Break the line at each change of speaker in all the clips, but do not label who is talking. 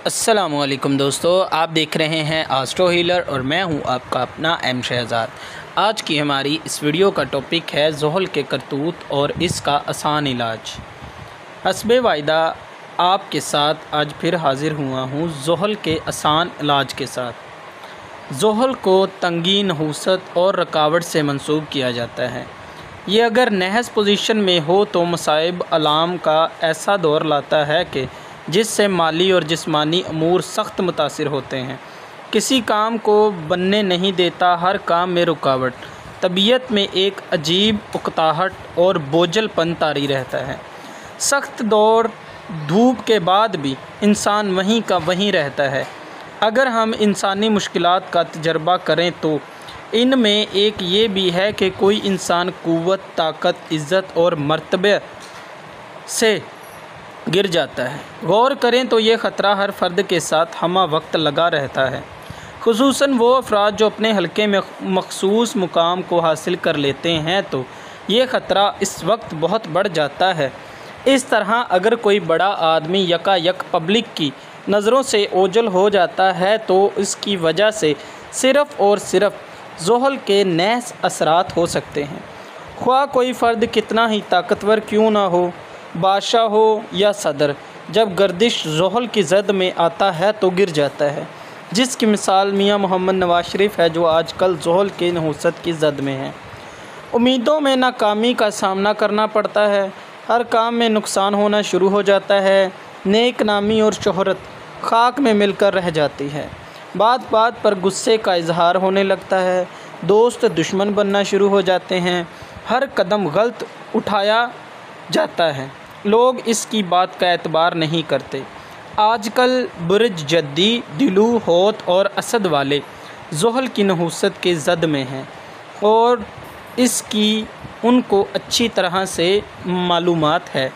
अस्सलामुअलैकुम दोस्तों, आप देख रहे हैं एस्ट्रो हीलर और मैं हूं आपका अपना एम शहजाद। आज की हमारी इस वीडियो का टॉपिक है ज़ोहल के करतूत और इसका आसान इलाज। हस्बे वायदा आपके साथ आज फिर हाज़िर हुआ हूं ज़ोहल के आसान इलाज के साथ। ज़ोहल को तंगी, नहूसत और रुकावट से मंसूब किया जाता है। ये अगर नहस पोजीशन में हो तो मसाइब अलाम का ऐसा दौर लाता है कि जिससे माली और जिस्मानी अमूर सख्त मुतासिर होते हैं। किसी काम को बनने नहीं देता, हर काम में रुकावट, तबीयत में एक अजीब उकताहट और बोझलपन तारी रहता है। सख्त दौर धूप के बाद भी इंसान वहीं का वहीं रहता है। अगर हम इंसानी मुश्किलात का तजर्बा करें तो इनमें एक ये भी है कि कोई इंसान क़ुव्वत, ताकत, इज़्ज़त और मर्तबे से गिर जाता है। गौर करें तो ये ख़तरा हर फ़र्द के साथ हमा वक्त लगा रहता है, खुसूसन वो अफराद जो अपने हल्के में मखसूस मुकाम को हासिल कर लेते हैं तो ये ख़तरा इस वक्त बहुत बढ़ जाता है। इस तरह अगर कोई बड़ा आदमी यकायक पब्लिक की नज़रों से ओझल हो जाता है तो इसकी वजह से सिर्फ़ और सिर्फ ज़ोहल के नहस असरात हो सकते हैं। ख्वाह कोई फ़र्द कितना ही ताकतवर क्यों ना हो, बादशाह हो या सदर, जब गर्दिश ज़ोहल की ज़द में आता है तो गिर जाता है। जिसकी मिसाल मियाँ मोहम्मद नवाज शरीफ है, जो आजकल ज़ोहल की नहूसत की ज़द में है। उम्मीदों में नाकामी का सामना करना पड़ता है, हर काम में नुकसान होना शुरू हो जाता है, नेक नामी और शोहरत खाक में मिलकर रह जाती है। बात बात पर गुस्से का इजहार होने लगता है, दोस्त दुश्मन बनना शुरू हो जाते हैं, हर कदम गलत उठाया जाता है, लोग इसकी बात का एतबार नहीं करते। आजकल बुर्ज जद्दी, दिलू, होत और असद वाले ज़ोहल की नहूसत के ज़द में हैं और इसकी उनको अच्छी तरह से मालूमात है।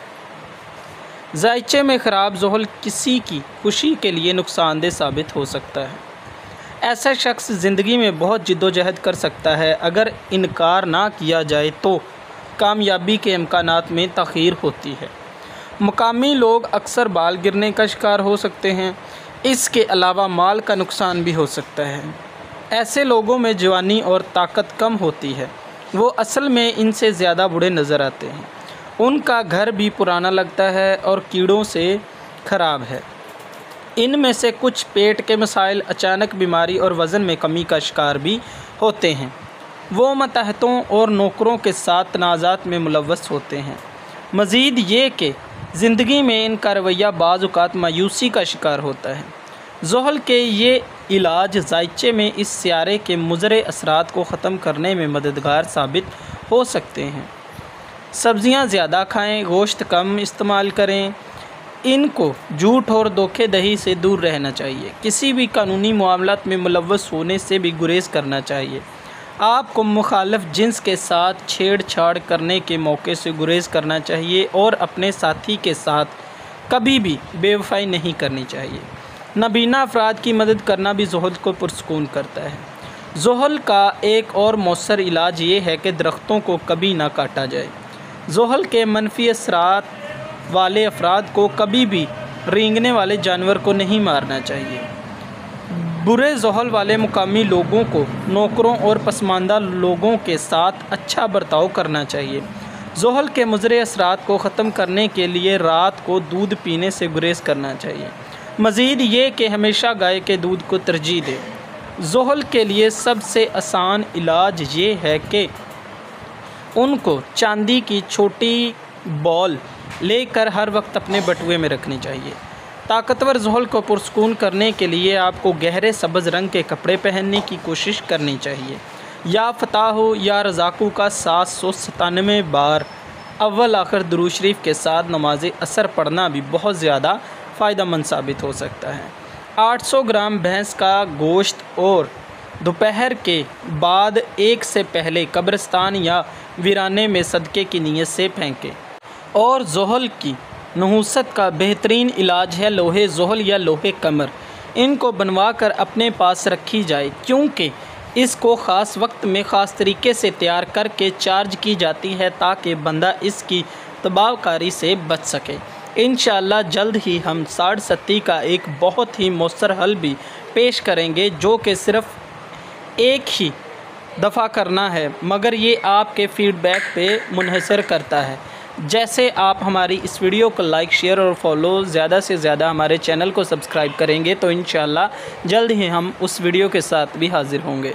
जायचे में ख़राब ज़ोहल किसी की खुशी के लिए नुकसानदेह साबित हो सकता है। ऐसा शख्स ज़िंदगी में बहुत जिद्दोजहद कर सकता है, अगर इनकार ना किया जाए तो कामयाबी के इम्कानात में तख़ीर होती है। मुकामी लोग अक्सर बाल गिरने का शिकार हो सकते हैं, इसके अलावा माल का नुकसान भी हो सकता है। ऐसे लोगों में जवानी और ताकत कम होती है, वो असल में इनसे ज़्यादा बूढ़े नज़र आते हैं। उनका घर भी पुराना लगता है और कीड़ों से ख़राब है। इनमें से कुछ पेट के मसाइल, अचानक बीमारी और वज़न में कमी का शिकार भी होते हैं। वो मतहतों और नौकरों के साथ तनाज़ात में मुलव्वस होते हैं। मज़ीद ये कि ज़िंदगी में इनका रवैया बाज़ औक़ात मायूसी का शिकार होता है। ज़ोहल के ये इलाज जायचे में इस सियारे के मुज़रे असरात को ख़त्म करने में मददगार साबित हो सकते हैं। सब्ज़ियाँ ज़्यादा खाएँ, गोश्त कम इस्तेमाल करें। इनको झूठ और धोखेधड़ी से दूर रहना चाहिए। किसी भी कानूनी मामलात में मुलव्वस होने से भी गुरेज़ करना चाहिए। आपको मुखालिफ जिन्स के साथ छेड़छाड़ करने के मौके से गुरेज़ करना चाहिए और अपने साथी के साथ कभी भी बेवफाई नहीं करनी चाहिए। नाबीना अफराद की मदद करना भी ज़ोहल को पुरसकून करता है। ज़ोहल का एक और मौसर इलाज ये है कि दरख्तों को कभी ना काटा जाए। ज़ोहल के मनफी असरात वाले अफराद को कभी भी रेंगने वाले जानवर को नहीं मारना चाहिए। बुरे ज़ोहल वाले मुकामी लोगों को नौकरों और पसमानदा लोगों के साथ अच्छा बर्ताव करना चाहिए। ज़ोहल के मुज़रे असरात को ख़त्म करने के लिए रात को दूध पीने से गुरेज़ करना चाहिए। मज़ीद ये कि हमेशा गाय के दूध को तरजीह दें। ज़ोहल के लिए सबसे आसान इलाज ये है कि उनको चांदी की छोटी बॉल लेकर हर वक्त अपने बटुए में रखनी चाहिए। ताकतवर ज़ोहल को पुरसकून करने के लिए आपको गहरे सब्ज़ रंग के कपड़े पहनने की कोशिश करनी चाहिए। या फ़ताह या रज़ाक़ू का 797 बार अव्वल आखिर दुरूद शरीफ के साथ नमाज असर पढ़ना भी बहुत ज़्यादा फ़ायदेमंद साबित हो सकता है। 800 ग्राम भैंस का गोश्त और दोपहर के बाद 1 से पहले कब्रिस्तान या वीराने में सदक़े की नीयत से फेंकें। और ज़ोहल की नहूसत का बेहतरीन इलाज है लोहे ज़ोहल या लोहे कमर। इनको बनवा कर अपने पास रखी जाए, क्योंकि इसको ख़ास वक्त में ख़ास तरीके से तैयार करके चार्ज की जाती है ताकि बंदा इसकी तबाहकारी से बच सके। इंशाअल्लाह जल्द ही हम साढ़ सत्ती का एक बहुत ही मौसर हल भी पेश करेंगे, जो कि सिर्फ़ एक ही दफ़ा करना है, मगर ये आपके फ़ीडबैक पे मुनहसर करता है। जैसे आप हमारी इस वीडियो को लाइक, शेयर और फॉलो ज़्यादा से ज़्यादा हमारे चैनल को सब्सक्राइब करेंगे तो इंशाअल्लाह जल्द ही हम उस वीडियो के साथ भी हाज़िर होंगे।